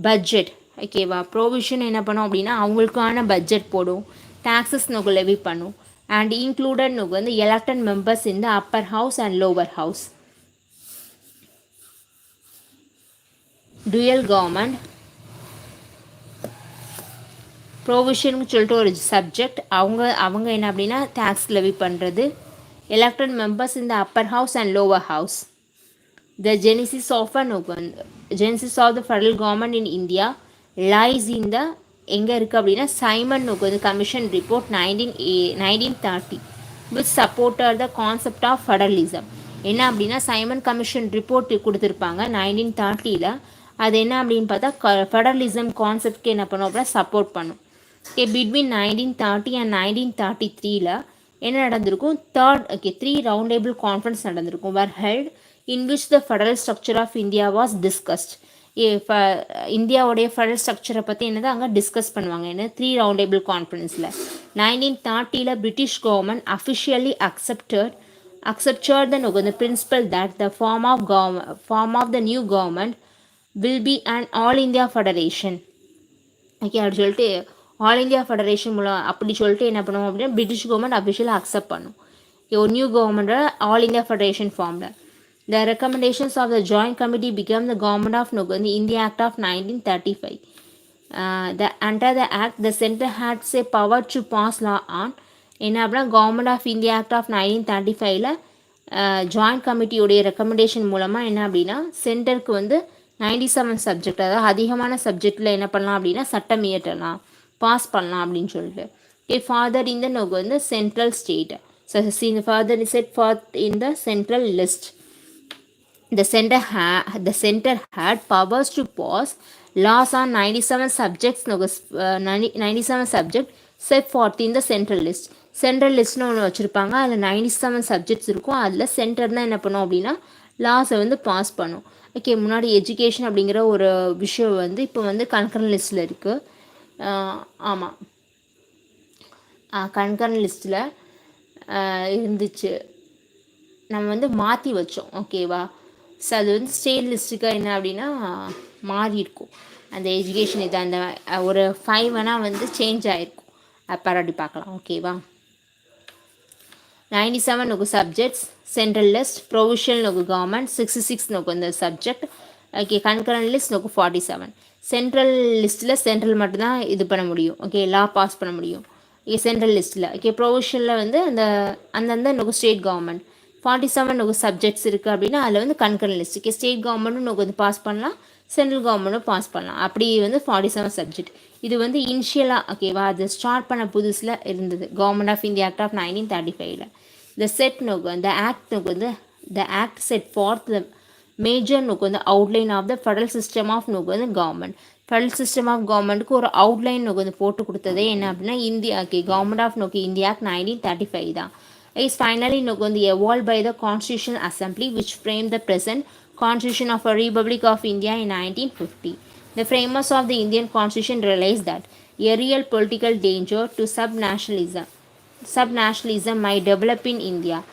budget. ஓகேவா, ப்ரொவிஷன் என்ன பண்ணும் அப்படின்னா அவங்களுக்கான பட்ஜெட் போடும், டாக்ஸஸ் லெவி பண்ணும், and included elected members in the upper house and lower house. dual government provision சொல்லிட்டு ஒரு சப்ஜெக்ட், அவங்க என்ன அப்படின்னா டேக்ஸ் லெவி பண்ணுறது, elected members in the upper house and lower house. The genesis of the federal government in India lies in the எங்கே இருக்குது அப்படின்னா Simon வந்து commission report 1930 which supporter the concept of federalism. என்ன அப்படின்னா Simon commission report கொடுத்துருப்பாங்க 1930. அது என்ன அப்படின்னு பார்த்தா ஃபெடரலிசம் கான்செப்ட்க்கு என்ன பண்ணும் அப்படின்னா சப்போர்ட் பண்ணும். பிட்வீன் 1930 அண்ட் 1933 என்ன நடந்திருக்கும் த்ரீ ரவுண்ட் டேபிள் கான்ஃபரன்ஸ் நடந்திருக்கும் were held in which the federal structure of India was discussed. இந்தியாவுடைய ஃபெடரல் ஸ்ட்ரக்சரை பற்றி என்னது அங்கே டிஸ்கஸ் பண்ணுவாங்க. என்ன த்ரீ ரவுண்ட் டேபிள் கான்ஃபரன்ஸில் 1930 British government officially accepted the principle that the form of the new government will be an all India federation. Okay அப்படி சொல்லிட்டு ஆல் இந்தியா ஃபெடரேஷன் மூலம் அப்படி சொல்லிட்டு என்ன பண்ணுவோம் அப்படின்னா பிரிட்டிஷ் கவர்மெண்ட் அஃபிஷியலாக அக்செப்ட் பண்ணும். ஒரு நியூ கவர்மெண்ட்டை ஆல் இந்தியா ஃபெடரேஷன் ஃபார்மில். The recommendations of the Joint Committee became the Government of India Act of 1935. Under the Act, the Centre had power to pass law on. என்ன அப்படின்னா government of India act of 1935 joint கமிட்டியோடைய recommendation மூலமாக என்ன அப்படின்னா சென்டருக்கு வந்து 97 subject, அதாவது அதிகமான சப்ஜெக்டில் என்ன பண்ணலாம் அப்படின்னா சட்டம் இயற்றலாம், பாஸ் பண்ணலாம் அப்படின்னு சொல்லிட்டு. ஃபாதர் இந்த வந்து central state father said for in the central list. The center had powers to pass laws on 97 subjects, 97 subject set forth in the central list. Central லிஸ்ட்னு ஒன்று வச்சுருப்பாங்க, அதில் 97 சப்ஜெக்ட்ஸ் இருக்கும். அதில் சென்டர் தான் என்ன பண்ணும் அப்படின்னா லாஸை வந்து பாஸ் பண்ணும். ஓகே, முன்னாடி எஜுகேஷன் அப்படிங்கிற ஒரு விஷயம் வந்து இப்போ வந்து கன்கரண்ட் லிஸ்ட்டில் இருக்குது. ஆமாம், கன்கரண்ட் லிஸ்ட்டில் இருந்துச்சு, நம்ம வந்து மாற்றி வச்சோம். ஓகேவா? ஸோ அது வந்து ஸ்டேட் லிஸ்ட்டுக்கு என்ன அப்படின்னா மாறி இருக்கும் அந்த எஜுகேஷன். இது அந்த ஒரு 5 வேணால் வந்து சேஞ்ச் ஆகிருக்கும். அப்படி பார்க்கலாம். ஓகேவா? 97 நோக்கு சப்ஜெக்ட்ஸ் சென்ட்ரல் லிஸ்ட், ப்ரொவிஷனல் நோக்கு கவர்மெண்ட் 66 நோக்கு அந்த சப்ஜெக்ட். ஓகே, கன்கரண்ட் லிஸ்ட் நோக்கு 47. சென்ட்ரல் லிஸ்ட்டில் சென்ட்ரல் மட்டும்தான் இது பண்ண முடியும். ஓகே, லா பாஸ் பண்ண முடியும். ஓகே, சென்ட்ரல் லிஸ்ட்டில். ஓகே, ப்ரொவிஷனில் வந்து அந்தந்த நோக்கு ஸ்டேட் கவர்மெண்ட். 47 நோக்கு சப்ஜெக்ட்ஸ் இருக்குது அப்படின்னா அதில் வந்து கன்கரண்ட் லிஸ்ட். ஓகே, ஸ்டேட் கவர்மெண்ட்டும் நோக்கு வந்து பாஸ் பண்ணலாம், சென்ட்ரல் கவர்மெண்ட்டும் பாஸ் பண்ணலாம். அப்படி வந்து 47 சப்ஜெக்ட். இது வந்து இனிஷியலாக ஓகேவா அது ஸ்டார்ட் பண்ண புதுசில் இருந்தது government of India act of 1935. The set நோக்கு அந்த ஆக்ட் நோக்கு வந்து the act set forth the major நோக்கு வந்து outline of the federal system of நோக்கு வந்து கவர்மெண்ட். ஃபெடரல் சிஸ்டம் ஆஃப் கவர்மெண்ட்டுக்கு ஒரு அவுட்லைன் நோக்கு வந்து போட்டு கொடுத்ததே என்ன அப்படின்னா இந்தியா கவர்மெண்ட் ஆஃப் நோக்கு இந்தியா ஆக்ட் 1935 தான். is finally evolved by the Constitutional Assembly, which framed the present Constitution of a Republic of India in 1950. The framers of the Indian Constitution realized that a real political danger to subnationalism might develop in India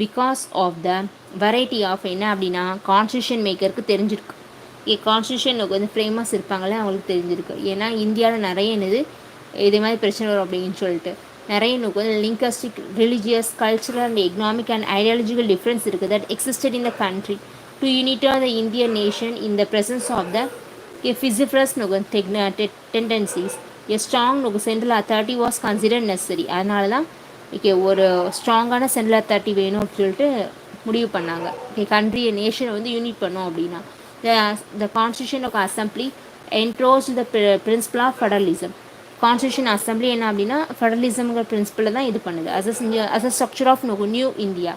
because of the variety of என்ன அப்படின்னா constitution மேக்கருக்கு தெரிஞ்சிருக்கு. Constitution வந்து ஃப்ரேமர்ஸ் இருப்பாங்களே அவங்களுக்கு தெரிஞ்சிருக்கு. ஏன்னா இந்தியாவில் நிறைய இதே மாதிரி பிரச்சனை வரும் அப்படின்னு சொல்லிட்டு நிறைய வந்து linguistic, religious, cultural and economic and ideological difference இருக்குது that existed in the country to unite the Indian nation in the presence of the vociferous tendencies. A strong central authority was considered necessary. அதனால தான் ஒரு ஸ்ட்ராங்கான central authority வேணும் அப்படின்னு சொல்லிட்டு முடிவு பண்ணாங்க. கண்ட்ரியை நேஷனை வந்து யூனிட் பண்ணோம் அப்படின்னா the Constitution of Assembly endorsed the principle of federalism. Constitution assembly என்ன அப்படின்னா ஃபெடரலிசம்ங்கிற பிரின்சிபலை தான் இது பண்ணுது. as a structure of new India.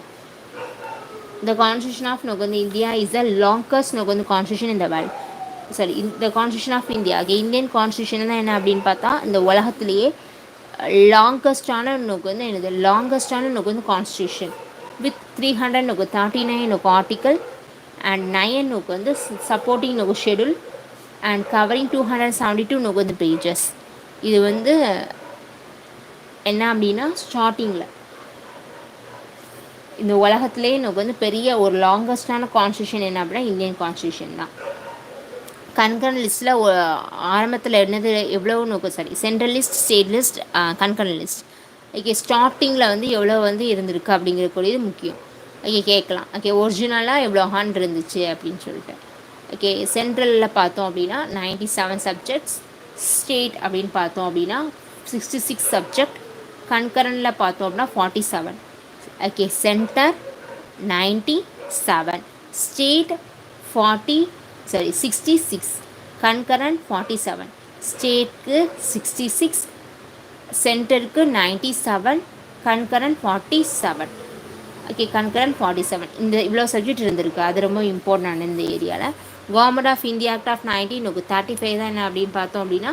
The Constitution of India is the longest constitution in the world. சரி, இந்த constitution of India Indian constitution தான் என்ன அப்படின்னு பார்த்தா இந்த உலகத்திலேயே லாங்கஸ்டான வந்து என்னது லாங்கஸ்டான வந்து கான்ஸ்டியூஷன் வித் 339 ஆர்டிக்கல் அண்ட் 9 வந்து சப்போர்ட்டிங் ஷெடியூல் அண்ட் கவரிங் 272 வந்து பேஜஸ். இது வந்து என்ன அப்படின்னா ஸ்டார்டிங்கில் இந்த உலகத்திலே வந்து பெரிய ஒரு லாங்கஸ்டான கான்ஸ்டியூஷன் என்ன அப்படின்னா இந்தியன் கான்ஸ்டியூஷன் தான். கன்கரண்ட் லிஸ்ட்டில் ஆரம்பத்தில் இருந்தது எவ்வளோ central list, state list, concurrent list. Okay, ஸ்டார்டிங்கில் வந்து எவ்வளோ வந்து இருந்திருக்கு அப்படிங்கிறக்கூடியது முக்கியம். ஓகே, கேட்கலாம். ஓகே, ஒரிஜினலாக எவ்வளோ இருந்துச்சு அப்படின்னு சொல்லிட்டு. ஓகே, சென்ட்ரலில் பார்த்தோம் அப்படின்னா 97 சப்ஜெக்ட்ஸ், ஸ்டேட் அப்படின்னு பார்த்தோம் அப்படின்னா 66 சப்ஜெக்ட், கன்கரண்டில் பார்த்தோம் அப்படின்னா 47. Okay, centre 97, state 66, concurrent 47. ஸ்டேட்க்கு 66, சென்டருக்கு 97, கன்கரண்ட் 47. Okay, concurrent 47. இந்த இவ்வளோ சப்ஜெக்ட் இருந்திருக்கு, அது ரொம்ப இம்பார்ட்டன்ட் இந்த ஏரியாவில். Government of India act of 1935 தான் என்ன அப்படின்னு பார்த்தோம் அப்படின்னா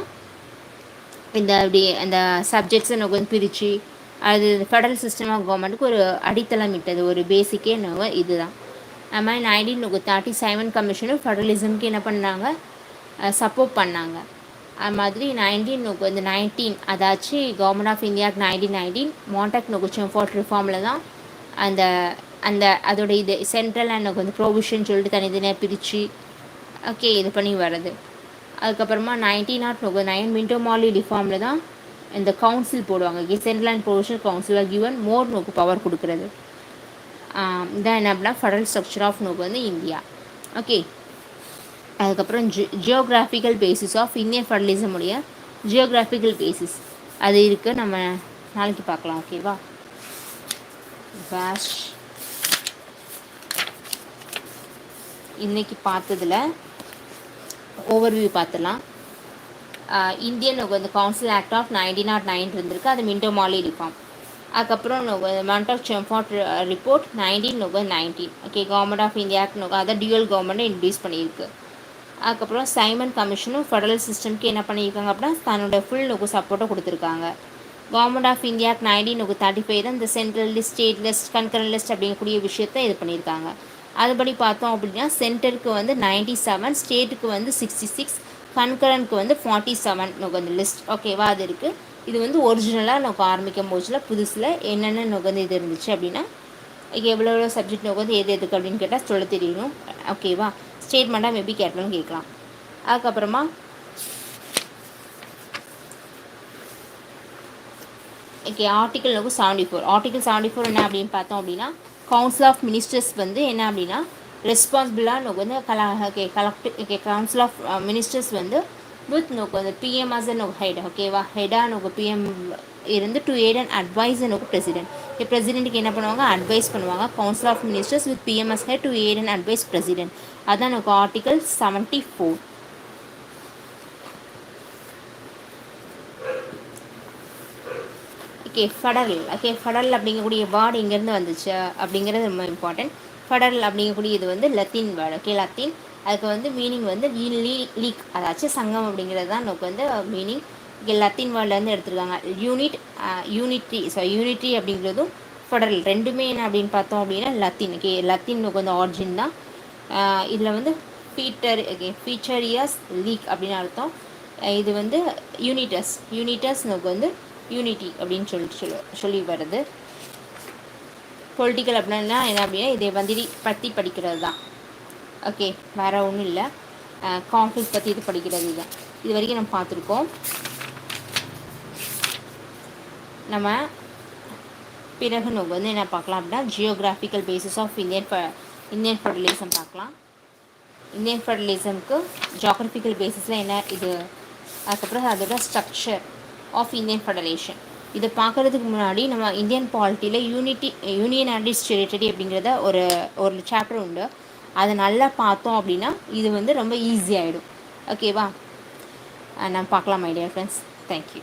இந்த அப்படி அந்த சப்ஜெக்ட்ஸை எனக்கு வந்து பிரித்து அது ஃபெடரல் சிஸ்டம் ஆஃப் கவர்மெண்ட்டுக்கு ஒரு அடித்தளம் இட்டது, ஒரு பேசிக்கே நம்ம இதுதான். அது மாதிரி 1937 கமிஷனும் ஃபெடரலிசம்க்கு என்ன பண்ணாங்க, சப்போர்ட் பண்ணாங்க. அது மாதிரி 1919 அதாச்சு கவர்மெண்ட் ஆஃப் இந்தியாவுக்கு 1919 மாண்டாக் நொகுச்செம்ஃபோர்ட் ரிஃபார்மில் தான் அந்த அந்த அதோட இது சென்ட்ரல் அண்ட் வந்து ப்ரொவிஷன் சொல்லிட்டு தனித்தனியாக பிரித்து ஓகே இது பண்ணி வர்றது. அதுக்கப்புறமா 1909 மின்டோ மார்லி ரிஃபார்மில் தான் இந்த கவுன்சில் போடுவாங்க. ஓகே, சென்ட்ரல் அண்ட் ப்ரொவிஷனல் கவுன்சிலாக கிவன் மோர் நோக்கு பவர் கொடுக்குறது. இதான் என்ன அப்படின்னா ஃபெடரல் ஸ்ட்ரக்சர் ஆஃப் நோக்கு வந்து இந்தியா. ஓகே, அதுக்கப்புறம் geographical basis of Indian federalism உடைய ஜியோகிராஃபிக்கல் பேசிஸ் அது இருக்குது, நம்ம நாளைக்கு பார்க்கலாம். ஓகேவா, பேஷ் இன்றைக்கி பார்த்ததில் ஓவர்வியூ பார்த்துலாம். இந்தியன் வந்து கவுன்சில் ஆக்ட் ஆஃப் 1909 இருந்திருக்கு, அது மின்டோ மார்லி ரிஃபார்ம். அதுக்கப்புறம் Montagu Chelmsford report 1919. Okay, government of India act அதை டியூவல் கவர்மெண்ட்டை இன்ட்ரடியூஸ் பண்ணியிருக்கு. அதுக்கப்புறம் சைமன் கமிஷனும் ஃபெடரல் சிஸ்டம்க்கு என்ன பண்ணியிருக்காங்க அப்படின்னா தன்னோட ஃபுல் நோக்கு சப்போர்ட்டை கொடுத்துருக்காங்க. கவர்மெண்ட் ஆஃப் இந்தியா ஆக்ட் 1935 தான் இந்த central list, state list, concurrent list அப்படிங்கக்கூடிய விஷயத்தை இது பண்ணியிருக்காங்க. அதுபடி பார்த்தோம் அப்படின்னா சென்டருக்கு வந்து 97, ஸ்டேட்டுக்கு வந்து 66, கன்கரண்ட்க்கு வந்து 47 நமக்கு வந்து லிஸ்ட். ஓகேவா, அது இருக்குது. இது வந்து ஒரிஜினலாக நமக்கு ஆரம்பிக்கும் போதில் புதுசில் என்னென்ன நமக்கு வந்து இது இருந்துச்சு அப்படின்னா எவ்வளோ எவ்வளோ சப்ஜெக்ட் நமக்கு வந்து எது எதுக்கு அப்படின்னு கேட்டால் சொல்ல தெரியணும். ஓகேவா, ஸ்டேட்மெண்ட்டாக மேபி கேட்டாலும் கேட்கலாம். அதுக்கப்புறமா ஓகே, ஆர்டிக்கல் 74. ஆர்டிக்கல் 74 என்ன அப்படின்னு பார்த்தோம் அப்படின்னா கவுன்சில் ஆஃப் மினிஸ்டர்ஸ் வந்து என்ன அப்படின்னா ரெஸ்பான்சிபிளாக நமக்கு வந்து கவுன்சில் ஆஃப் மினிஸ்டர்ஸ் வந்து வித் நமக்கு வந்து பிஎம் ஆஸ் அ ஹெட். ஓகேவா, ஹெடாக நமக்கு பிஎம் இருந்து டு எய்ட் அண்ட் அட்வைஸ் நமக்கு பிரசிடென்ட். பிரசிடென்ட்டுக்கு என்ன பண்ணுவாங்க, அட்வைஸ் பண்ணுவாங்க. Council of ministers with PM as head to aid and advise president. அதுதான் நமக்கு article 74. Okay, federal. Okay, federal அப்படிங்கக்கூடிய வேர்டு இங்கேருந்து வந்துச்சு அப்படிங்கிறது ரொம்ப இம்பார்ட்டன்ட். ஃபெடரல் அப்படிங்கக்கூடிய இது வந்து லத்தீன் வேர்டு. Okay, Latin. அதுக்கு வந்து மீனிங் வந்து லீக், அதாச்சும் சங்கம் அப்படிங்கிறது தான் நமக்கு வந்து மீனிங். இங்கே லத்தீன் வேர்ட்லேருந்து எடுத்துருக்காங்க. யூனிட்டி அப்படிங்கிறதும் ஃபெடரல் ரெண்டுமே என்ன அப்படின்னு பார்த்தோம் அப்படின்னா லத்தீன். ஓகே, லத்தீன் நமக்கு வந்து ஆரிஜின் தான். இதில் வந்து ஃபீச்சரியஸ் லீக் அப்படின்னு அர்த்தம். இது வந்து யூனிட்டஸ் நமக்கு வந்து யூனிட்டி அப்படின்னு சொல்லி வருது. பொலிட்டிக்கல் அப்படின்னா என்ன அப்படின்னா இதை வந்து பற்றி படிக்கிறது தான். ஓகே, வேறு ஒன்றும் இல்லை. கான்ஃப்ளிக்ட் பற்றி இது படிக்கிறது தான். இது வரைக்கும் நம்ம பார்த்துருக்கோம். நம்ம பிறகு நம்ம வந்து என்ன பார்க்கலாம் அப்படின்னா geographical basis of Indian federalism பார்க்கலாம். இந்தியன் ஃபெடரலிசம்க்கு ஜியோகிராஃபிக்கல் பேசிஸில் என்ன இது, அதுக்கப்புறம் அதோட ஸ்ட்ரக்சர் ஆஃப் இந்தியன் ஃபெடரேஷன். இதை பார்க்குறதுக்கு முன்னாடி நம்ம இந்தியன் பாலிட்டியில் யூனியன் அண்ட் இட்ஸ் டெரிட்டரி அப்படிங்கிறத ஒரு சாப்டர் உண்டு. அதை நல்லா பார்த்தோம் அப்படின்னா இது வந்து ரொம்ப ஈஸியாகிடும். ஓகேவா, நான் பார்க்கலாம் மை டியர் ஃப்ரெண்ட்ஸ். தேங்க்யூ.